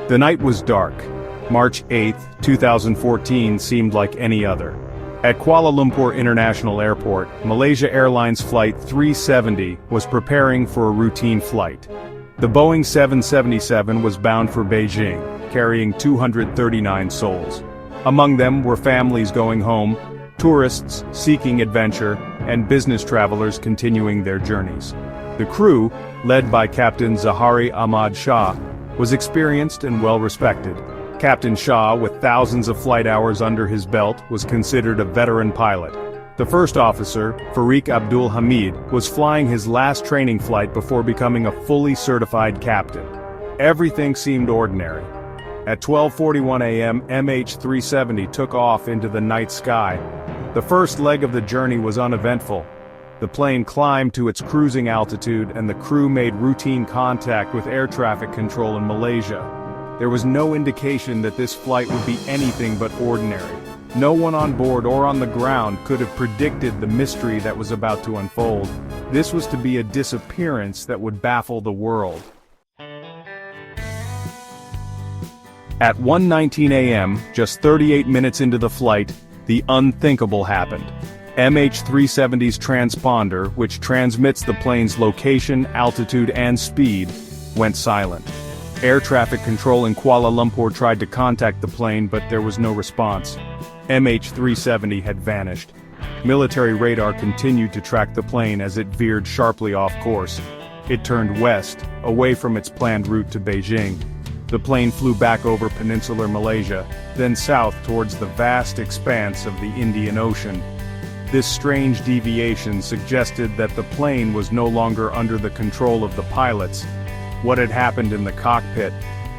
The night was dark. March 8, 2014 seemed like any other. At Kuala Lumpur International Airport, Malaysia Airlines Flight 370 was preparing for a routine flight. The Boeing 777 was bound for Beijing, carrying 239 souls. Among them were families going home, tourists seeking adventure, and business travelers continuing their journeys. The crew, led by Captain Zahari Ahmad Shah, was experienced and well-respected. Captain Shah, with thousands of flight hours under his belt, was considered a veteran pilot. The first officer, Fariq Abdul Hamid, was flying his last training flight before becoming a fully certified captain. Everything seemed ordinary. At 12:41 a.m., MH370 took off into the night sky. The first leg of the journey was uneventful. The plane climbed to its cruising altitude and the crew made routine contact with air traffic control in Malaysia. There was no indication that this flight would be anything but ordinary. No one on board or on the ground could have predicted the mystery that was about to unfold. This was to be a disappearance that would baffle the world. At 1:19 a.m., just 38 minutes into the flight, the unthinkable happened. MH370's transponder, which transmits the plane's location, altitude, and speed, went silent. Air traffic control in Kuala Lumpur tried to contact the plane, but there was no response. MH370 had vanished. Military radar continued to track the plane as it veered sharply off course. It turned west, away from its planned route to Beijing. The plane flew back over peninsular Malaysia, then south towards the vast expanse of the Indian Ocean. This strange deviation suggested that the plane was no longer under the control of the pilots. What had happened in the cockpit?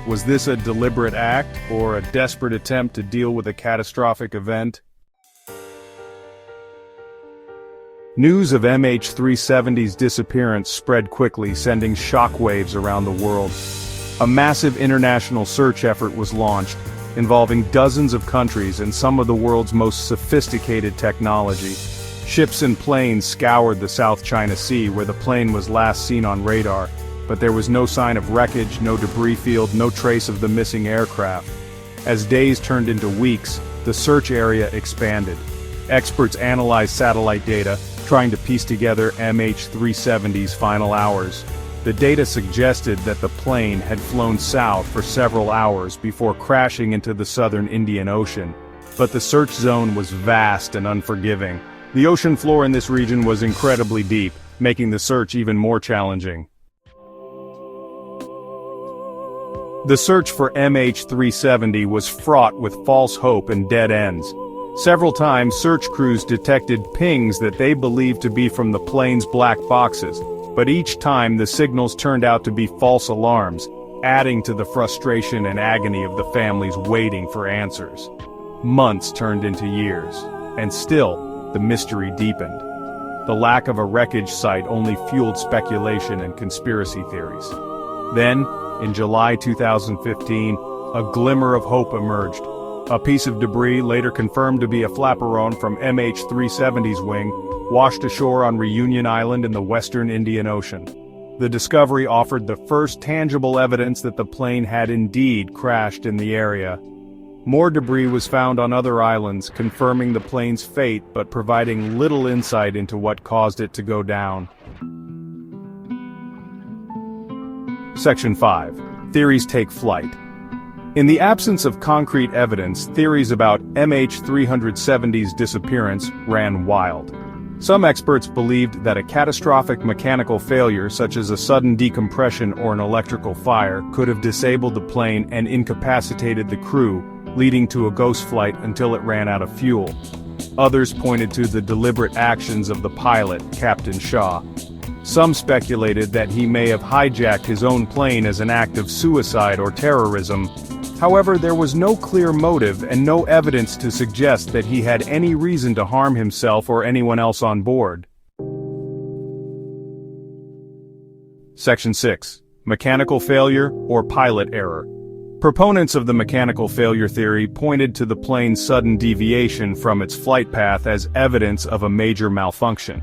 Was this a deliberate act, or a desperate attempt to deal with a catastrophic event? News of MH370's disappearance spread quickly, sending shockwaves around the world. A massive international search effort was launched, involving dozens of countries and some of the world's most sophisticated technology. Ships and planes scoured the South China Sea where the plane was last seen on radar, but there was no sign of wreckage, no debris field, no trace of the missing aircraft. As days turned into weeks, the search area expanded. Experts analyzed satellite data, trying to piece together MH370's final hours. The data suggested that the plane had flown south for several hours before crashing into the southern Indian Ocean. But the search zone was vast and unforgiving. The ocean floor in this region was incredibly deep, making the search even more challenging. The search for MH370 was fraught with false hope and dead ends. Several times search crews detected pings that they believed to be from the plane's black boxes, but each time the signals turned out to be false alarms, adding to the frustration and agony of the families waiting for answers. Months turned into years, and still, the mystery deepened. The lack of a wreckage site only fueled speculation and conspiracy theories. Then, in July 2015, a glimmer of hope emerged. A piece of debris, later confirmed to be a flaperon from MH370's wing, washed ashore on Reunion Island in the western Indian Ocean. The discovery offered the first tangible evidence that the plane had indeed crashed in the area. More debris was found on other islands, confirming the plane's fate but providing little insight into what caused it to go down. Section 5. Theories take flight. In the absence of concrete evidence, theories about MH370's disappearance ran wild. Some experts believed that a catastrophic mechanical failure, such as a sudden decompression or an electrical fire, could have disabled the plane and incapacitated the crew, leading to a ghost flight until it ran out of fuel. Others pointed to the deliberate actions of the pilot, Captain Shah. Some speculated that he may have hijacked his own plane as an act of suicide or terrorism. However, there was no clear motive and no evidence to suggest that he had any reason to harm himself or anyone else on board. Section 6. Mechanical failure or pilot error. Proponents of the mechanical failure theory pointed to the plane's sudden deviation from its flight path as evidence of a major malfunction.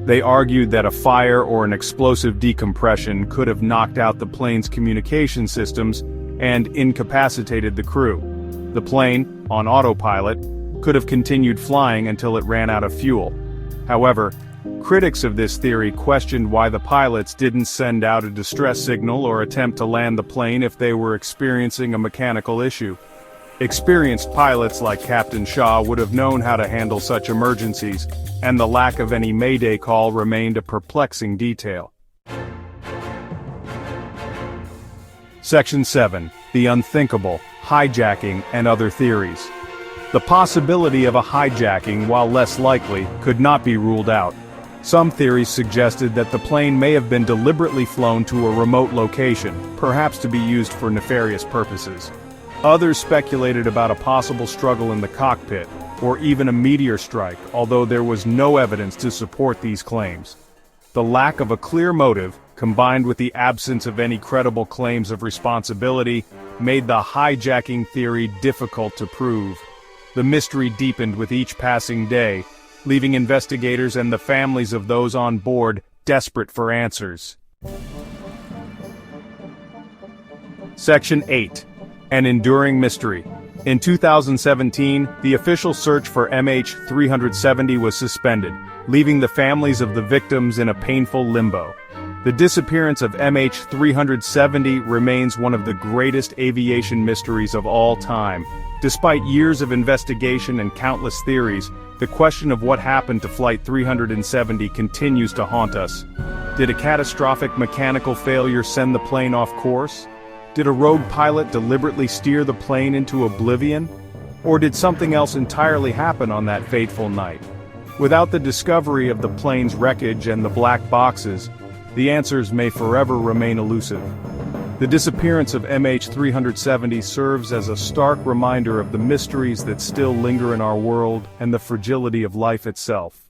They argued that a fire or an explosive decompression could have knocked out the plane's communication systems and incapacitated the crew. The plane, on autopilot, could have continued flying until it ran out of fuel. However, critics of this theory questioned why the pilots didn't send out a distress signal or attempt to land the plane if they were experiencing a mechanical issue. Experienced pilots like Captain Shaw would have known how to handle such emergencies, and the lack of any mayday call remained a perplexing detail. Section 7. The unthinkable, hijacking and other theories. The possibility of a hijacking, while less likely, could not be ruled out. Some theories suggested that the plane may have been deliberately flown to a remote location, perhaps to be used for nefarious purposes. Others speculated about a possible struggle in the cockpit, or even a meteor strike, although there was no evidence to support these claims. The lack of a clear motive, combined with the absence of any credible claims of responsibility, made the hijacking theory difficult to prove. The mystery deepened with each passing day, leaving investigators and the families of those on board desperate for answers. Section 8. An enduring mystery. In 2017, the official search for MH370 was suspended, leaving the families of the victims in a painful limbo. The disappearance of MH370 remains one of the greatest aviation mysteries of all time. Despite years of investigation and countless theories, the question of what happened to Flight 370 continues to haunt us. Did a catastrophic mechanical failure send the plane off course? Did a rogue pilot deliberately steer the plane into oblivion? Or did something else entirely happen on that fateful night? Without the discovery of the plane's wreckage and the black boxes, the answers may forever remain elusive. The disappearance of MH370 serves as a stark reminder of the mysteries that still linger in our world and the fragility of life itself.